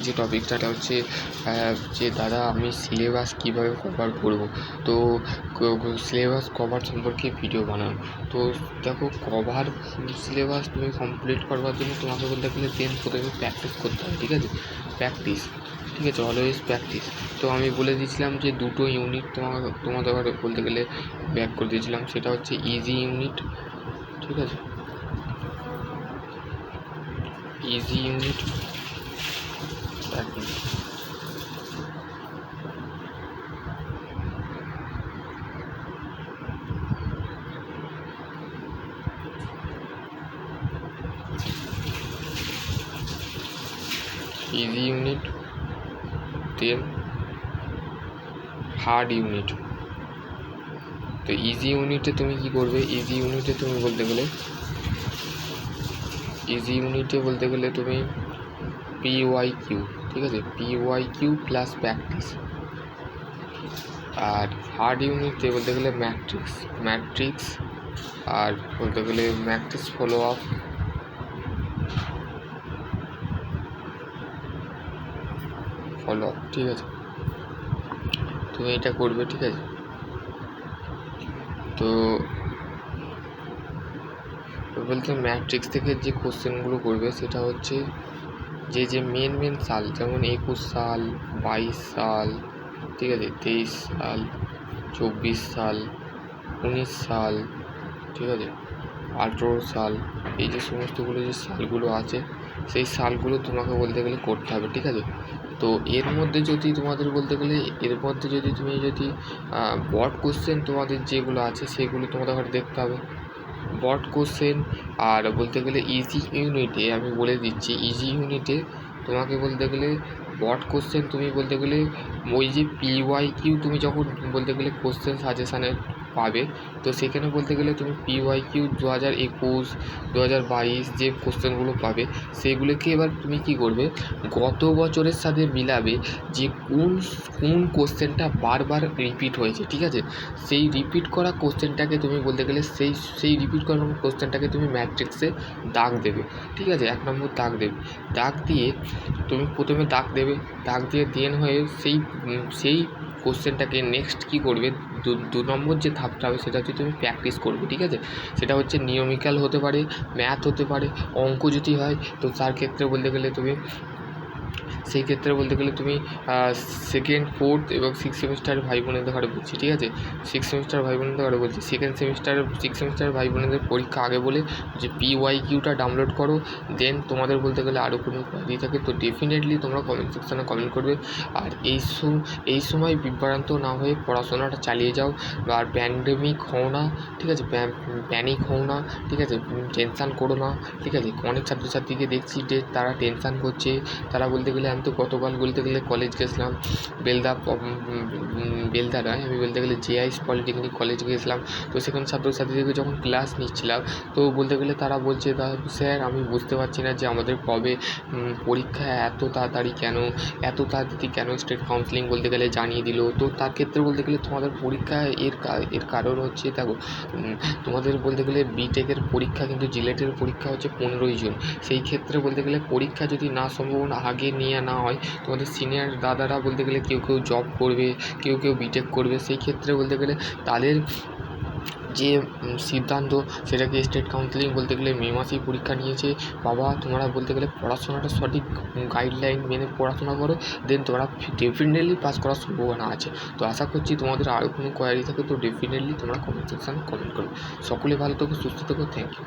যে টপিকটা হচ্ছে যে দাদা আমি সিলেবাস কীভাবে কভার করবো। তো সিলেবাস কভার সম্পর্কে ভিডিও বানানো। তো দেখো, কভার সিলেবাস তুমি কমপ্লিট করবার জন্য তোমাকে বলতে গেলে প্রথমে প্র্যাকটিস করতে হবে, ঠিক আছে? প্র্যাকটিস, ঠিক আছে, অলওয়েজ প্র্যাকটিস। তো আমি বলে দিয়েছিলাম যে দুটো ইউনিট তোমাদের বলতে গেলে ব্যাক করে দিয়েছিলাম, সেটা হচ্ছে ইজি ইউনিট, ঠিক আছে? ইজি ইউনিট, ইজি ইউনিট, দেন হার্ড ইউনিট। তো ইজি ইউনিটে তুমি কি করবে? ইজি ইউনিটে তুমি বলতে গেলে তুমি PYQ, ঠিক আছে, PYQ প্লাস প্র্যাকটিস। আর হার্ড ইউনিটে বলতে গেলে ম্যাট্রিক্স আর বলতে গেলে ম্যাট্রিক্স ফলো আপ, ঠিক আছে? তুমি এটা করবে, ঠিক আছে? তো বলতে ম্যাট্রিক্স থেকে যে কোশ্চেনগুলো করবে সেটা হচ্ছে যে মেন সাল, যেমন 21 সাল, 22 সাল, ঠিক আছে, 23 সাল, 24 সাল, 19 সাল, ঠিক আছে, 18 সাল, এই যে সমস্তগুলো যে সালগুলো আছে সেই সালগুলো তোমাকে বলতে গেলে করতে হবে, ঠিক আছে? তো এর মধ্যে যদি তোমাদের বলতে গেলে তুমি যদি বড কোশ্চেন তোমাদের যেগুলো আছে সেগুলো তোমাদের ঘরে দেখতে হবে, বড কোশ্চেন। আর বলতে গেলে ইজি ইউনিটে আমি বলে দিচ্ছি, ইজি ইউনিটে তোমাকে বলতে গেলে বড কোশ্চেন তুমি বলতে গেলে ওই যে PYQ তুমি যখন বলতে গেলে কোশ্চেন সাজেশানে পাবে, তো সেখানে বলতে গেলে তুমি PYQ 2021, 2022 যে কোশ্চেনগুলো পাবে সেগুলোকে এবার তুমি কি করবে, গত বছরের সাথে মিলাবে যে কোন কোশ্চেনটা বারবার রিপিট হয়েছে, ঠিক আছে? সেই রিপিট করা কোশ্চেনটাকে তুমি বলতে গেলে সেই রিপিট করা কোশ্চেনটাকে তুমি ম্যাট্রিক্সে দাগ দেবে, ঠিক আছে? 1 নম্বর দাগ দেবে। দাগ দিয়ে তুমি প্রথমে দাগ দিয়ে দেন হয়ে সেই কোশ্চেনটাকে নেক্সট কী করবে, 2 নম্বর যে ধাপটা হবে সেটা হচ্ছে তুমি প্র্যাকটিস করবে, ঠিক আছে? সেটা হচ্ছে নিয়মিক্যাল হতে পারে, ম্যাথ হতে পারে, অঙ্ক যদি হয় তো তার ক্ষেত্রে বলতে গেলে তুমি সেকেন্ড, ফোর্থ এবং 6th সেমিস্টারের ভাই বোনেদের ঘরে বলছি, ঠিক আছে? 6th সেমিস্টার ভাই বোনেদের ঘরে বলছি, 6th সেমিস্টারের ভাই বোনেদের পরীক্ষা আগে বলে যে PYQটা ডাউনলোড করো, দেন তোমাদের বলতে গেলে আরও কোনো কোয়ারি থাকে তো ডেফিনেটলি তোমরা কমেন্ট সেকশানে কমেন্ট করবে। আর এই সময় বিভ্রান্ত না হয়ে পড়াশোনাটা চালিয়ে যাও, আর প্যান্ডেমিক হও না, ঠিক আছে? প্যানিক হও না, ঠিক আছে? টেনশান করো না, ঠিক আছে? অনেক ছাত্রছাত্রীকে দেখছি যে তারা টেনশান করছে, তারা বলতে গেলে আমি তো গতকাল বলতে গেলে কলেজ গেছিলাম, বেলদা নয়, আমি বলতে গেলে JIS পলিটেকনিক কলেজ গিয়েছিলাম। তো সেখানে ছাত্রছাত্রীদেরকে যখন ক্লাস নিচ্ছিলাম তো বলতে গেলে তারা বলছে, স্যার আমি বুঝতে পারছি না যে আমাদের কবে পরীক্ষা, এত তাড়াতাড়ি কেন স্টেট কাউন্সিলিং বলতে গেলে জানিয়ে দিল। তো তার ক্ষেত্রে বলতে গেলে তোমাদের পরীক্ষা এর কারণ হচ্ছে দেখো, তোমাদের বলতে গেলে বিটেকের পরীক্ষা কিন্তু জিলেটের পরীক্ষা হচ্ছে 15ই জুন। সেই ক্ষেত্রে বলতে গেলে পরীক্ষা যদি না সম্ভাবনা আগে নিয়ে না হয়, তোমাদের সিনিয়র দাদারা বলতে গেলে কেউ জব করবে, কেউ বিটেক করবে, সেই ক্ষেত্রে বলতে গেলে তাদের যে সিদ্ধান্ত সেটাকে স্টেট কাউন্সিলিং বলতে গেলে মে মাসেই পরীক্ষা নিয়েছে। বাবা তোমরা বলতে গেলে পড়াশোনাটা সঠিক গাইডলাইন মেনে পড়াশোনা করো, দেন তোমরা ডেফিনেটলি পাস করার সম্ভাবনা আছে। তো আশা করছি তোমাদের আরও কোনো কোয়ারি থাকে তো ডেফিনেটলি তোমরা কমেন্ট সেকশানে কমেন্ট করো। সকলে ভালো থেকো, সুস্থ থেকো, থ্যাংক ইউ।